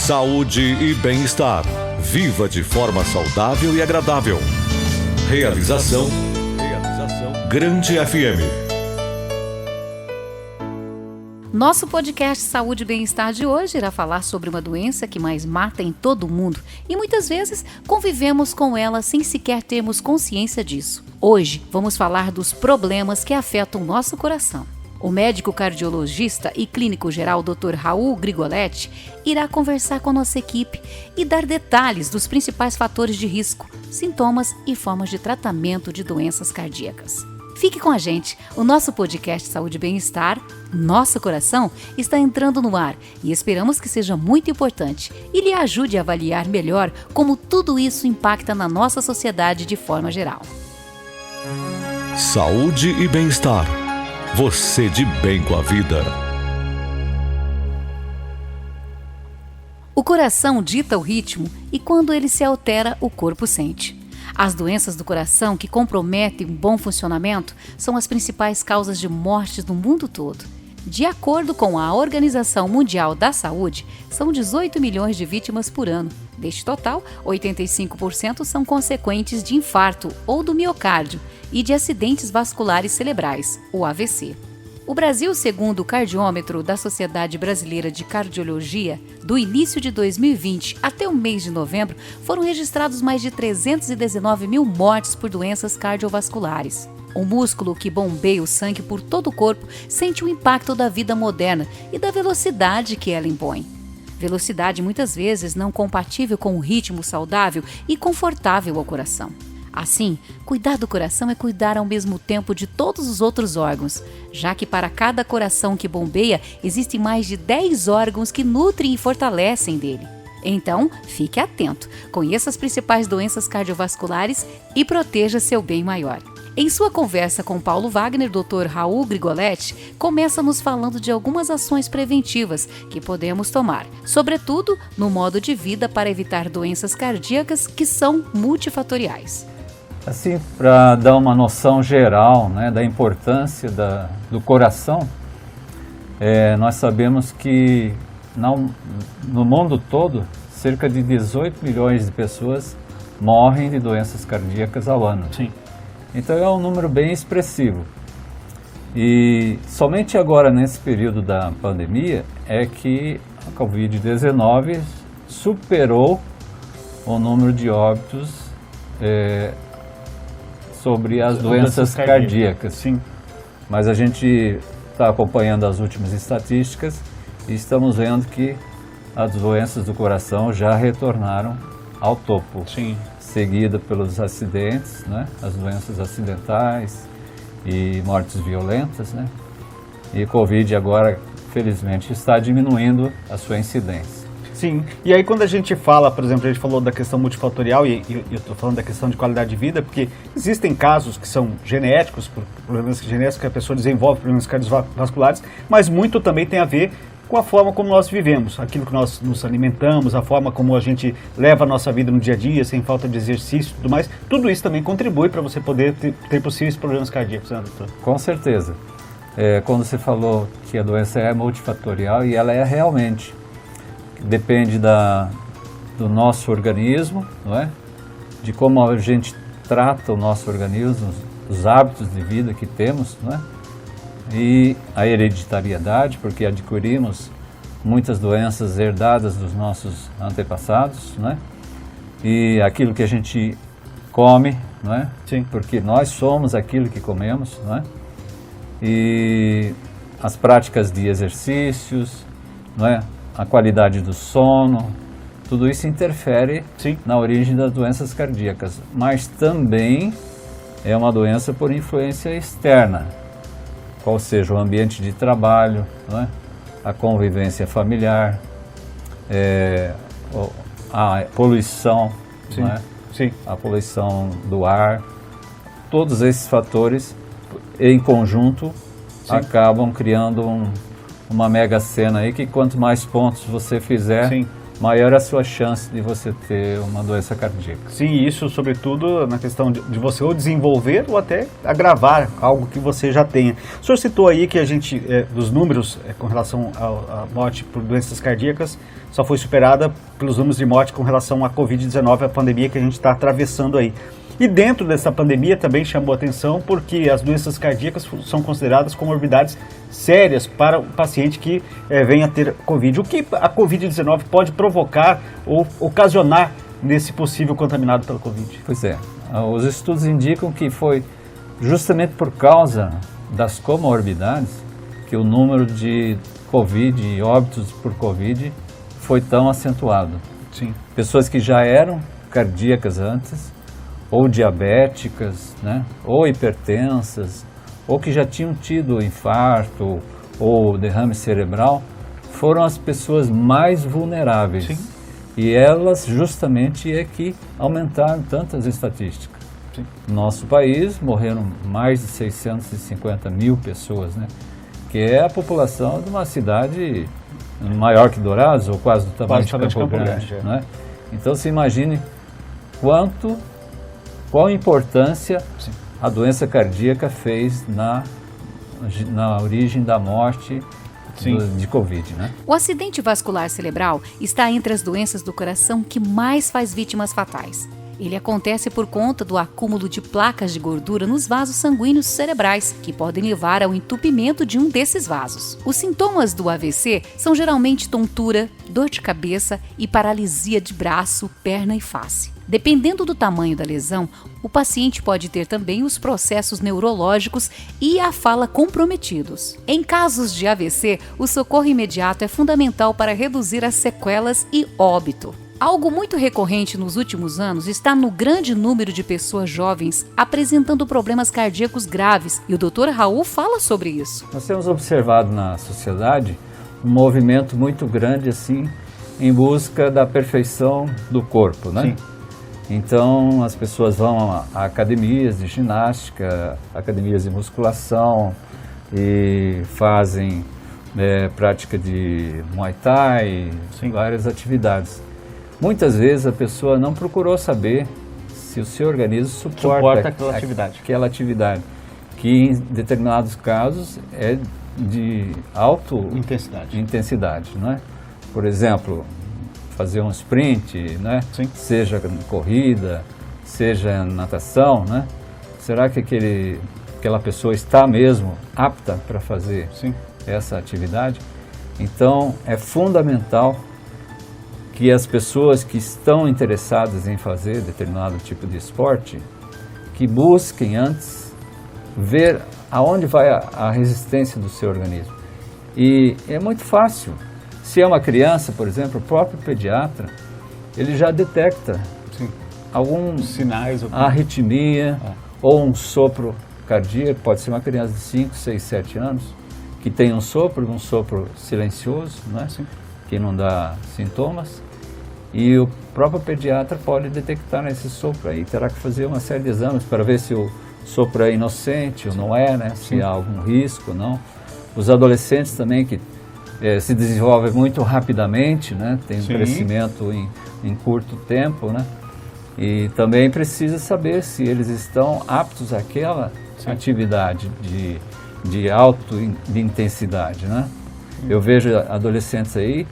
Saúde e bem-estar. Viva de forma saudável e agradável. Realização Grande FM. Nosso podcast Saúde e Bem-Estar de hoje irá falar sobre uma doença que mais mata em todo o mundo e muitas vezes convivemos com ela sem sequer termos consciência disso. Hoje vamos falar dos problemas que afetam o nosso coração. O médico cardiologista e clínico geral Dr. Raul Grigoletti irá conversar com a nossa equipe e dar detalhes dos principais fatores de risco, sintomas e formas de tratamento de doenças cardíacas. Fique com a gente, o nosso podcast Saúde e Bem-Estar, Nosso Coração, está entrando no ar e esperamos que seja muito importante e lhe ajude a avaliar melhor como tudo isso impacta na nossa sociedade de forma geral. Saúde e bem-estar. Você de bem com a vida. O coração dita o ritmo e quando ele se altera, o corpo sente. As doenças do coração que comprometem um bom funcionamento são as principais causas de mortes no mundo todo. De acordo com a Organização Mundial da Saúde, são 18 milhões de vítimas por ano. Deste total, 85% são consequentes de infarto ou do miocárdio e de acidentes vasculares cerebrais, o AVC. O Brasil, segundo o cardiômetro da Sociedade Brasileira de Cardiologia, do início de 2020 até o mês de novembro, foram registrados mais de 319 mil mortes por doenças cardiovasculares. O músculo que bombeia o sangue por todo o corpo sente o impacto da vida moderna e da velocidade que ela impõe. Velocidade muitas vezes não compatível com um ritmo saudável e confortável ao coração. Assim, cuidar do coração é cuidar ao mesmo tempo de todos os outros órgãos, já que para cada coração que bombeia, existem mais de 10 órgãos que nutrem e fortalecem dele. Então, fique atento, conheça as principais doenças cardiovasculares e proteja seu bem maior. Em sua conversa com Paulo Wagner, Dr. Raul Grigoletti começa nos falando de algumas ações preventivas que podemos tomar, sobretudo no modo de vida para evitar doenças cardíacas que são multifatoriais. Assim, para dar uma noção geral, né, da importância do coração, nós sabemos que no mundo todo, cerca de 18 milhões de pessoas morrem de doenças cardíacas ao ano. Sim. Então é um número bem expressivo. E somente agora, nesse período da pandemia, é que a Covid-19 superou o número de óbitos sobre as doenças cardíacas. Sim. Mas a gente está acompanhando as últimas estatísticas e estamos vendo que as doenças do coração já retornaram ao topo. Sim. Seguida pelos acidentes, né? As doenças acidentais e mortes violentas, né? E Covid agora, felizmente, está diminuindo a sua incidência. Sim, e aí quando a gente fala, por exemplo, a gente falou da questão multifatorial e eu estou falando da questão de qualidade de vida, porque existem casos que são genéticos, por problemas genéticos que a pessoa desenvolve problemas cardiovasculares, mas muito também tem a ver com a forma como nós vivemos, aquilo que nós nos alimentamos, a forma como a gente leva a nossa vida no dia a dia, sem falta de exercício e tudo mais, tudo isso também contribui para você poder ter possíveis problemas cardíacos, né, doutor? Com certeza. Quando você falou que a doença é multifatorial, e ela é realmente, depende do nosso organismo, não é? De como a gente trata o nosso organismo, os hábitos de vida que temos, não é? E a hereditariedade, porque adquirimos muitas doenças herdadas dos nossos antepassados, né? E aquilo que a gente come, não é? Sim. Porque nós somos aquilo que comemos, não é? E as práticas de exercícios, não é? A qualidade do sono, tudo isso interfere Sim. na origem das doenças cardíacas, mas também é uma doença por influência externa, qual seja o ambiente de trabalho, não é? A convivência familiar, a poluição, Sim. não é? Sim. A poluição do ar, todos esses fatores em conjunto Sim. acabam criando uma mega cena aí que quanto mais pontos você fizer, Sim. maior é a sua chance de você ter uma doença cardíaca. Sim, isso sobretudo na questão de você ou desenvolver ou até agravar algo que você já tenha. O senhor citou aí que a gente, dos números com relação à morte por doenças cardíacas, só foi superada pelos números de morte com relação à Covid-19, a pandemia que a gente está atravessando aí. E dentro dessa pandemia também chamou atenção porque as doenças cardíacas são consideradas comorbidades sérias para o paciente que venha a ter Covid. O que a Covid-19 pode provocar ou ocasionar nesse possível contaminado pela Covid? Pois é, os estudos indicam que foi justamente por causa das comorbidades que o número de Covid e óbitos por Covid foi tão acentuado. Sim. Pessoas que já eram cardíacas antes, ou diabéticas, né, ou hipertensas, ou que já tinham tido infarto ou derrame cerebral, foram as pessoas mais vulneráveis. Sim. E elas justamente é que aumentaram tantas estatísticas. Sim. No nosso país morreram mais de 650 mil pessoas, né, que é a população de uma cidade maior que Dourados, ou quase do tamanho de Campo Grande. Né? Então se imagine qual a importância Sim. a doença cardíaca fez na origem da morte de Covid, né? O acidente vascular cerebral está entre as doenças do coração que mais faz vítimas fatais. Ele acontece por conta do acúmulo de placas de gordura nos vasos sanguíneos cerebrais, que podem levar ao entupimento de um desses vasos. Os sintomas do AVC são geralmente tontura, dor de cabeça e paralisia de braço, perna e face. Dependendo do tamanho da lesão, o paciente pode ter também os processos neurológicos e a fala comprometidos. Em casos de AVC, o socorro imediato é fundamental para reduzir as sequelas e óbito. Algo muito recorrente nos últimos anos está no grande número de pessoas jovens apresentando problemas cardíacos graves, e o Dr. Raul fala sobre isso. Nós temos observado na sociedade um movimento muito grande assim em busca da perfeição do corpo, né? Sim. Então as pessoas vão a academias de ginástica, academias de musculação e fazem prática de Muay Thai, várias atividades. Muitas vezes a pessoa não procurou saber se o seu organismo suporta aquela atividade, que em determinados casos é de alta intensidade, né? Por exemplo, fazer um sprint, né? Seja corrida, seja natação, né? Será que aquela pessoa está mesmo apta para fazer essa atividade? Então é fundamental que as pessoas que estão interessadas em fazer determinado tipo de esporte, que busquem antes ver aonde vai a resistência do seu organismo. E é muito fácil. Se é uma criança, por exemplo, o próprio pediatra, ele já detecta alguns sinais, arritmia ou um sopro cardíaco. Pode ser uma criança de 5, 6, 7 anos, que tem um sopro silencioso, né? Que não dá sintomas. E o próprio pediatra pode detectar esse sopro aí. Terá que fazer uma série de exames para ver se o sopro é inocente ou não é, né? Se há algum risco ou não. Os adolescentes também que se desenvolvem muito rapidamente, né? Tem um crescimento em curto tempo, né? E também precisa saber se eles estão aptos àquela atividade de intensidade, né? Eu vejo adolescentes aí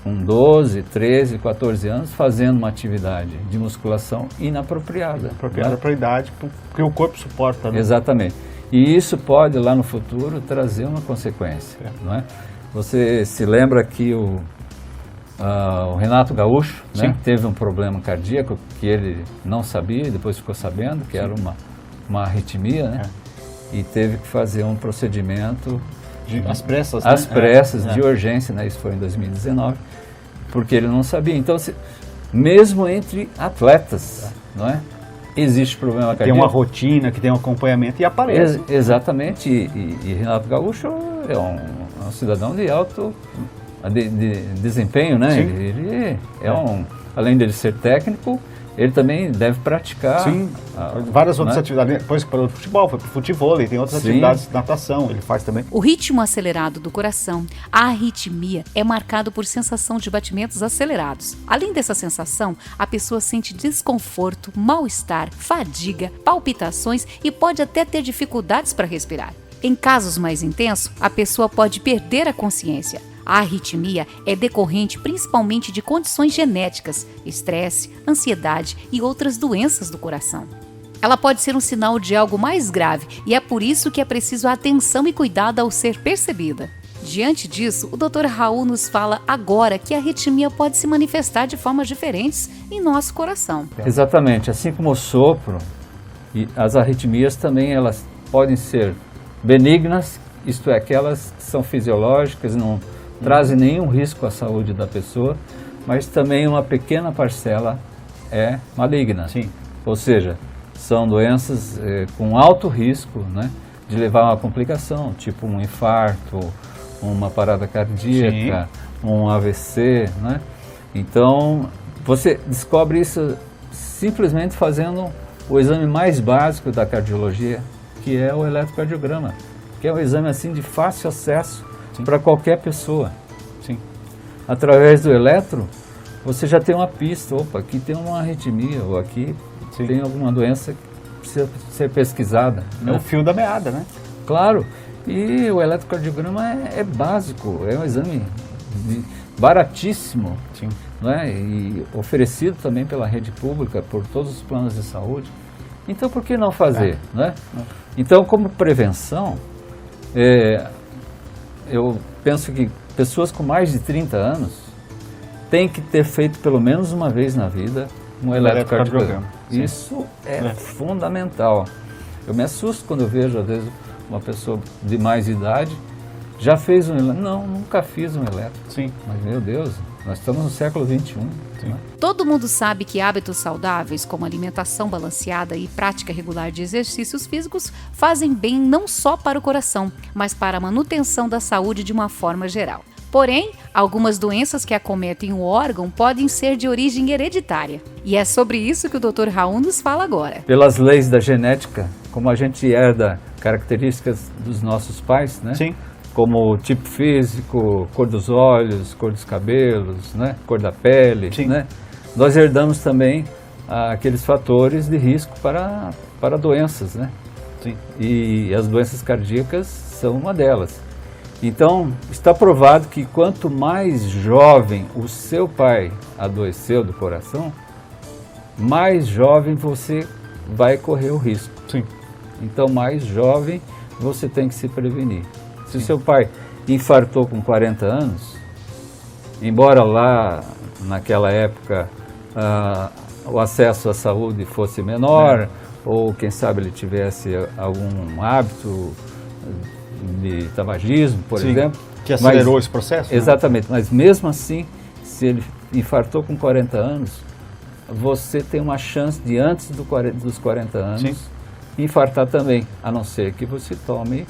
com 12, 13, 14 anos fazendo uma atividade de musculação inapropriada. Apropriada para a idade, porque o corpo suporta. Né? Exatamente. E isso pode lá no futuro trazer uma consequência, não é? Você se lembra que o Renato Gaúcho, né, teve um problema cardíaco que ele não sabia, depois ficou sabendo que era uma arritmia, né? E teve que fazer um procedimento às pressas, de urgência, né? Isso foi em 2019, porque ele não sabia. Então, mesmo entre atletas, não é? Existe problema cardíaco. Tem uma rotina, que tem um acompanhamento e aparece. Exatamente. E Renato Gaúcho é um cidadão de alto desempenho, né? Ele além dele ser técnico, ele também deve praticar. Sim, várias outras atividades. Depois parou do futebol, foi para o futebol, tem outras atividades, natação, ele faz também. O ritmo acelerado do coração, a arritmia, é marcado por sensação de batimentos acelerados. Além dessa sensação, a pessoa sente desconforto, mal-estar, fadiga, palpitações e pode até ter dificuldades para respirar. Em casos mais intensos, a pessoa pode perder a consciência. A arritmia é decorrente principalmente de condições genéticas, estresse, ansiedade e outras doenças do coração. Ela pode ser um sinal de algo mais grave e é por isso que é preciso atenção e cuidado ao ser percebida. Diante disso, o Dr. Raul nos fala agora que a arritmia pode se manifestar de formas diferentes em nosso coração. Exatamente, assim como o sopro, e as arritmias também elas podem ser benignas, isto é, aquelas que são fisiológicas, não trazem nenhum risco à saúde da pessoa, mas também uma pequena parcela é maligna. Sim. Ou seja, são doenças com alto risco, né, de levar a uma complicação, tipo um infarto, uma parada cardíaca, um AVC, né? Então, você descobre isso simplesmente fazendo o exame mais básico da cardiologia, que é o eletrocardiograma, que é um exame assim de fácil acesso para qualquer pessoa. Sim. Através do eletro, você já tem uma pista, opa, aqui tem uma arritmia, ou aqui tem alguma doença que precisa ser pesquisada. É o fio da meada, né? Claro, e o eletrocardiograma é básico, é um exame baratíssimo, né? E oferecido também pela rede pública, por todos os planos de saúde. Então, por que não fazer? Né? Então, como prevenção, eu penso que pessoas com mais de 30 anos têm que ter feito pelo menos uma vez na vida um eletrocardiograma. Isso é fundamental. Eu me assusto quando eu vejo, às vezes, uma pessoa de mais idade já fez um eletro. Não, nunca fiz um eletro. Sim. Mas, meu Deus, nós estamos no século XXI. Né? Todo mundo sabe que hábitos saudáveis, como alimentação balanceada e prática regular de exercícios físicos, fazem bem não só para o coração, mas para a manutenção da saúde de uma forma geral. Porém, algumas doenças que acometem o órgão podem ser de origem hereditária. E é sobre isso que o Dr. Raul nos fala agora. Pelas leis da genética, como a gente herda características dos nossos pais, né? Sim. Como tipo físico, cor dos olhos, cor dos cabelos, né? Cor da pele, né? Nós herdamos também aqueles fatores de risco para doenças, né? Sim. E as doenças cardíacas são uma delas. Então, está provado que quanto mais jovem o seu pai adoeceu do coração, mais jovem você vai correr o risco. Sim. Então, mais jovem você tem que se prevenir. Se o seu pai infartou com 40 anos, embora lá naquela época o acesso à saúde fosse menor, ou quem sabe ele tivesse algum hábito de tabagismo, por exemplo. Que acelerou esse processo? Exatamente, mas mesmo assim, se ele infartou com 40 anos, você tem uma chance de antes dos 40 anos infartar também, a não ser que você tome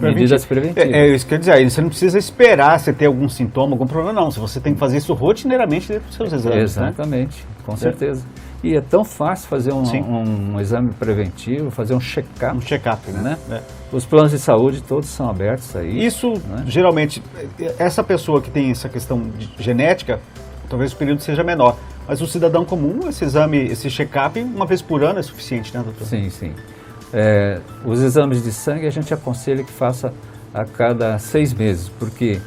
medidas preventivas. É isso que eu ia dizer, você não precisa esperar você ter algum sintoma, algum problema, não. Você tem que fazer isso rotineiramente dentro dos seus exames. Exatamente, com certeza. E é tão fácil fazer um exame preventivo, fazer um check-up. Um check-up, né? Os planos de saúde todos são abertos aí. Isso, geralmente, essa pessoa que tem essa questão de genética, talvez o período seja menor. Mas o cidadão comum, esse exame, esse check-up, uma vez por ano é suficiente, né, doutor? Sim, sim. Os exames de sangue a gente aconselha que faça a cada 6 meses, porque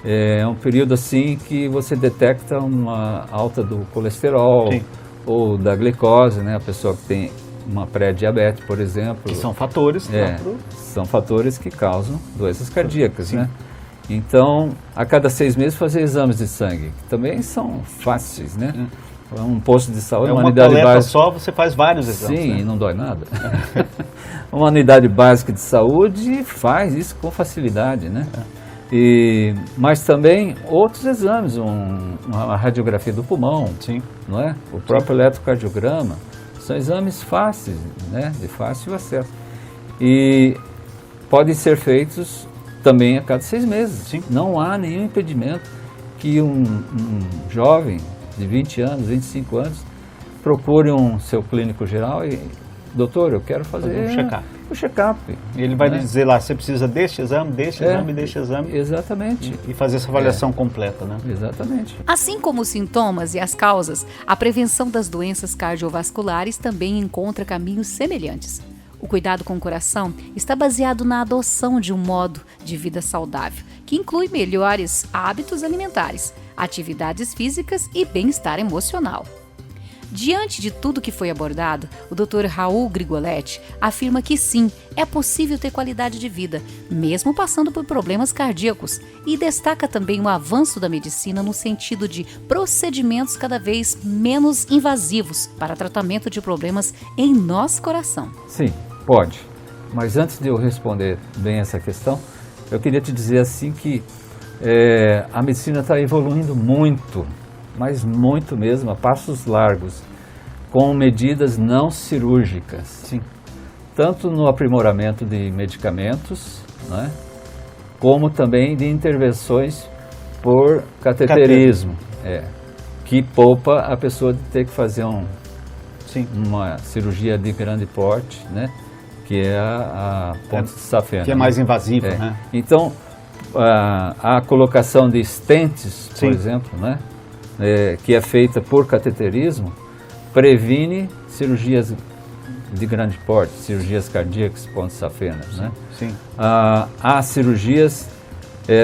é um período assim que você detecta uma alta do colesterol ou da glicose, né? A pessoa que tem uma pré-diabetes, por exemplo. Que são fatores. São fatores que causam doenças cardíacas, né? Então, a cada 6 meses fazer exames de sangue, que também são fáceis, né? Um posto de saúde, uma unidade básica. Só você faz vários exames. Sim, e não dói nada. Uma unidade básica de saúde faz isso com facilidade, né? Mas também outros exames, uma radiografia do pulmão, não é? O próprio eletrocardiograma, são exames fáceis, né? De fácil acesso. E podem ser feitos também a cada 6 meses. Não há nenhum impedimento que um jovem de 20 anos, 25 anos, procure um seu clínico geral e, doutor, eu quero fazer um check-up. O check-up. Ele vai dizer lá, você precisa deste exame, deste exame. Exatamente. E fazer essa avaliação completa, né? Exatamente. Assim como os sintomas e as causas, a prevenção das doenças cardiovasculares também encontra caminhos semelhantes. O cuidado com o coração está baseado na adoção de um modo de vida saudável, que inclui melhores hábitos alimentares, atividades físicas e bem-estar emocional. Diante de tudo que foi abordado, o Dr. Raul Grigoletti afirma que sim, é possível ter qualidade de vida, mesmo passando por problemas cardíacos, e destaca também o avanço da medicina no sentido de procedimentos cada vez menos invasivos para tratamento de problemas em nosso coração. Sim, pode. Mas antes de eu responder bem essa questão, eu queria te dizer assim que a medicina está evoluindo muito, mas muito mesmo, a passos largos, com medidas não cirúrgicas. Sim. Tanto no aprimoramento de medicamentos, né, como também de intervenções por cateterismo, que poupa a pessoa de ter que fazer uma cirurgia de grande porte, né, que é a ponte de safena. Que é mais invasivo, né? Então, a colocação de stents, por exemplo, né, que é feita por cateterismo, previne cirurgias de grande porte, cirurgias cardíacas, pontes safenas, né? Sim. Há cirurgias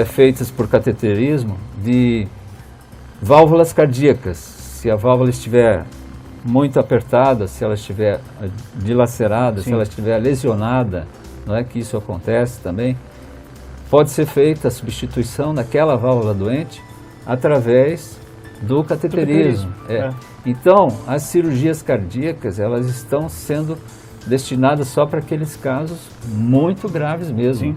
feitas por cateterismo de válvulas cardíacas. Se a válvula estiver muito apertada, se ela estiver dilacerada, se ela estiver lesionada, não é que isso acontece também, pode ser feita a substituição daquela válvula doente através do cateterismo. Então, as cirurgias cardíacas, elas estão sendo destinadas só para aqueles casos muito graves mesmo,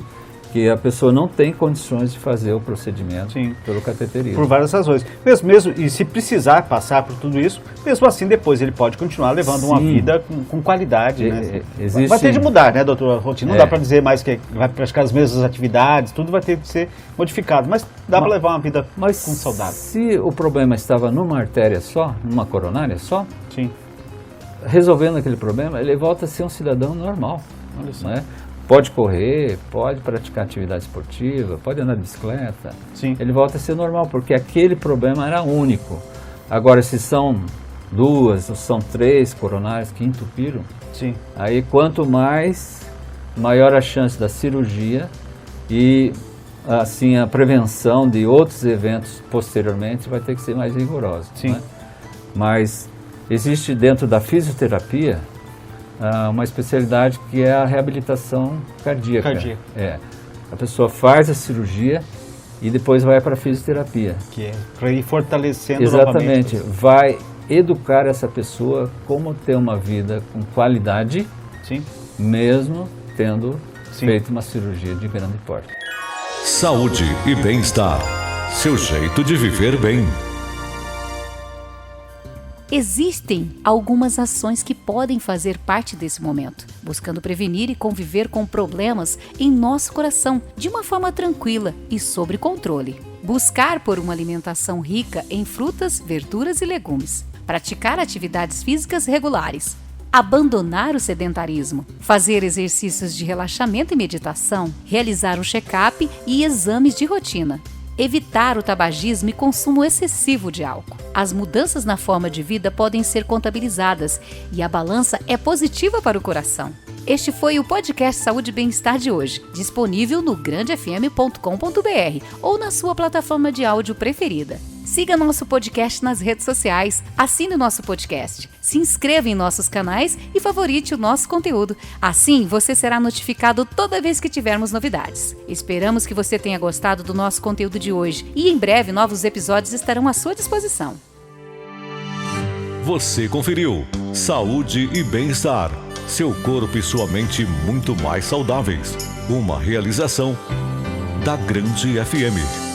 que a pessoa não tem condições de fazer o procedimento pelo cateterismo. Por várias razões. Mesmo, e se precisar passar por tudo isso, mesmo assim depois ele pode continuar levando uma vida com qualidade. Né? Vai ter de mudar, né, doutor? A rotina não dá para dizer mais que vai praticar as mesmas atividades, tudo vai ter que ser modificado, mas dá para levar uma vida com saudável. Se o problema estava numa artéria só, numa coronária só, Sim. resolvendo aquele problema, ele volta a ser um cidadão normal. Olha só. Né? Pode correr, pode praticar atividade esportiva, pode andar de bicicleta. Sim. Ele volta a ser normal, porque aquele problema era único. Agora, se são 2 ou são 3 coronárias que entupiram, aí quanto maior a chance da cirurgia e assim a prevenção de outros eventos posteriormente vai ter que ser mais rigorosa. Né? Mas existe dentro da fisioterapia uma especialidade que é a reabilitação cardíaca. A pessoa faz a cirurgia e depois vai para a fisioterapia. Que é para ir fortalecendo Exatamente. novamente. Vai educar essa pessoa como ter uma vida com qualidade, mesmo tendo feito uma cirurgia de grande porte. Saúde e bem-estar. Seu jeito de viver bem. Existem algumas ações que podem fazer parte desse momento, buscando prevenir e conviver com problemas em nosso coração de uma forma tranquila e sob controle. Buscar por uma alimentação rica em frutas, verduras e legumes. Praticar atividades físicas regulares. Abandonar o sedentarismo. Fazer exercícios de relaxamento e meditação. Realizar um check-up e exames de rotina. Evitar o tabagismo e consumo excessivo de álcool. As mudanças na forma de vida podem ser contabilizadas e a balança é positiva para o coração. Este foi o podcast Saúde e Bem-Estar de hoje, disponível no grandefm.com.br ou na sua plataforma de áudio preferida. Siga nosso podcast nas redes sociais, assine o nosso podcast, se inscreva em nossos canais e favorite o nosso conteúdo. Assim, você será notificado toda vez que tivermos novidades. Esperamos que você tenha gostado do nosso conteúdo de hoje e em breve novos episódios estarão à sua disposição. Você conferiu Saúde e Bem-Estar. Seu corpo e sua mente muito mais saudáveis. Uma realização da Grande FM.